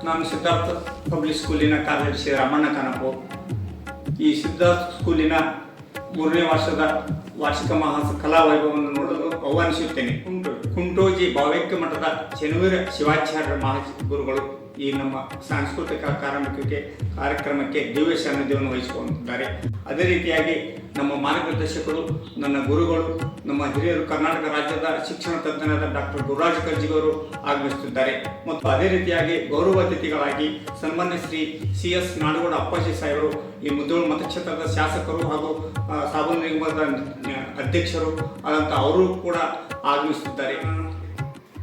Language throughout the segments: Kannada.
ನಾನು ಸಿದ್ಧಾರ್ಥ ಪಬ್ಲಿಕ್ ಸ್ಕೂಲಿನ ಕಾರ್ಯದರ್ಶಿ ರಾಮಣ್ಣ ಕಾನಪ್ಪು. ಈ ಸಿದ್ಧಾರ್ಥ ಸ್ಕೂಲಿನ 3ನೇ ವರ್ಷದ ವಾರ್ಷಿಕ ಕಲಾ ವೈಭವವನ್ನು ನೋಡಲು ಆಹ್ವಾನಿಸುತ್ತೇನೆ. ಕುಂಟೋಜಿ ಭಾವೈಕ್ಯ ಮಠದ ಚೆನ್ನವೀರ ಶಿವಾಚಾರ್ಯ ಮಹಾಗುರುಗಳು ಈ ನಮ್ಮ ಸಾಂಸ್ಕೃತಿಕ ಕಾರ್ಯಕ್ರಮಕ್ಕೆ ದಿವ್ಯ ಸಾನ್ನಿಧ್ಯವನ್ನು ವಹಿಸಿಕೊಂಡಿದ್ದಾರೆ. ಅದೇ ರೀತಿಯಾಗಿ ನಮ್ಮ ಮಾರ್ಗದರ್ಶಕರು, ನನ್ನ ಗುರುಗಳು, ನಮ್ಮ ಹಿರಿಯರು, ಕರ್ನಾಟಕ ರಾಜ್ಯದ ಶಿಕ್ಷಣ ತಜ್ಞರಾದ ಡಾಕ್ಟರ್ ಗುರುರಾಜ್ ಕರ್ಜಿಗವರು ಆಗಮಿಸುತ್ತಿದ್ದಾರೆ. ಮತ್ತು ಅದೇ ರೀತಿಯಾಗಿ ಗೌರವ ಅತಿಥಿಗಳಾಗಿ ಸನ್ಮಾನ್ಯ ಶ್ರೀ CS ನಾಡಗೌಡ ಅಪ್ಪಾಜಿ ಸಾಹೇಬರು, ಈ ಮುಧೋಳ ಮತಕ್ಷೇತ್ರದ ಶಾಸಕರು ಹಾಗೂ ಸಾಬೂನು ನಿಗಮದ ಅಧ್ಯಕ್ಷರು ಆದಂಥ ಅವರು ಕೂಡ ಆಗಮಿಸುತ್ತಿದ್ದಾರೆ.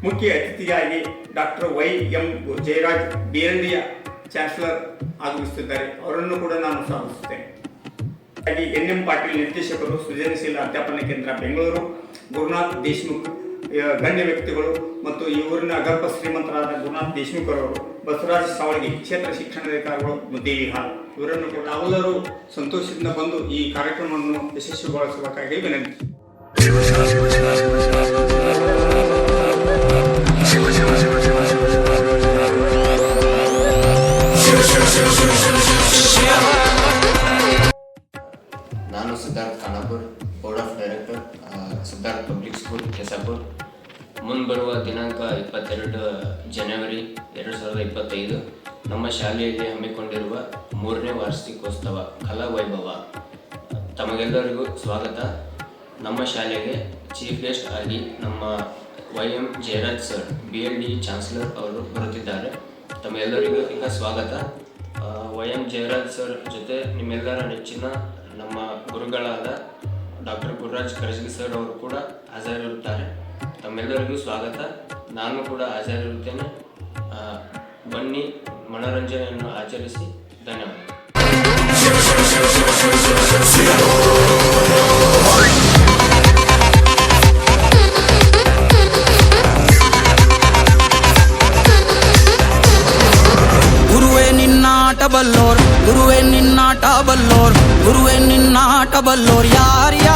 ಮುಖ್ಯ ಅತಿಥಿಯಾಗಿ doctor YM Jayaraj BND chancellor ಆಗಮಿಸುತ್ತಿದ್ದಾರೆ. ಅವರನ್ನು ಕೂಡ ನಾನು ಸ್ವಾಗತಿಸುತ್ತೇನೆ. NM ಪಾಟೀಲ್ ನಿರ್ದೇಶಕರು, ಸೃಜನಶೀಲ ಅಧ್ಯಾಪನ ಕೇಂದ್ರ ಬೆಂಗಳೂರು, ಗುರುನಾಥ್ ದೇಶಮುಖ್ ಗಣ್ಯ ವ್ಯಕ್ತಿಗಳು ಮತ್ತು ಈ ಊರಿನ ಅಗರ್ಭ ಶ್ರೀಮಂತರಾದ ಗುರುನಾಥ್ ದೇಶಮುಖ್ ಅವರು, ಬಸವರಾಜ್ ಸಾವಳಗಿ ಕ್ಷೇತ್ರ ಶಿಕ್ಷಣಾಧಿಕಾರಿಗಳು, ಮುದ್ದೇವಿ ಹಾಲ್, ಇವರನ್ನು ಕೂಡ ನಾವೆಲ್ಲರೂ ಸಂತೋಷದಿಂದ ಬಂದು ಈ ಕಾರ್ಯಕ್ರಮವನ್ನು ಯಶಸ್ವಿಗೊಳಿಸಬೇಕಾಗಿ ವಿನಂತಿ. ನಾನು Siddhartha Khanapur, board of director, Siddhartha public school, Kesapur. ಮುಂಬರುವ ದಿನಾಂಕ 22 ಜನವರಿ 2025 ನಮ್ಮ ಶಾಲೆಯಲ್ಲಿ ಹಮ್ಮಿಕೊಂಡಿರುವ 3ನೇ ವಾರ್ಷಿಕೋತ್ಸವ ಕಲಾ ವೈಭವ. ತಮಗೆಲ್ಲರಿಗೂ ಸ್ವಾಗತ. ನಮ್ಮ ಶಾಲೆಗೆ ಚೀಫ್ ಗೆಸ್ಟ್ ಆಗಿ ನಮ್ಮ YM Jayaraj sir BND chancellor ಅವರು ಬರುತ್ತಿದ್ದಾರೆ. ತಮ್ಮೆಲ್ಲರಿಗೂ ಈಗ ಸ್ವಾಗತ. YM ಜಯರಾಜ್ ಸರ್ ಜೊತೆ ನಿಮ್ಮೆಲ್ಲರ ನೆಚ್ಚಿನ ನಮ್ಮ ಗುರುಗಳಾದ ಡಾಕ್ಟರ್ ಗುರುರಾಜ್ ಕರ್ಜಗಿ ಸರ್ ಅವರು ಕೂಡ ಹಾಜರಿರುತ್ತಾರೆ. ತಮ್ಮೆಲ್ಲರಿಗೂ ಸ್ವಾಗತ. ನಾನು ಕೂಡ ಹಾಜರಿರುತ್ತೇನೆ. ಬನ್ನಿ, ಮನೋರಂಜನೆಯನ್ನು ಆಚರಿಸಿ. ಧನ್ಯವಾದ. ಗುರುವೇ ನಿನ್ನಾಟ ಬಲ್ಲೋರ್, ಗುರುವೇ ನಿನ್ನಾಟ ಬಲ್ಲೋರ್, ಯಾರ್ಯಾರು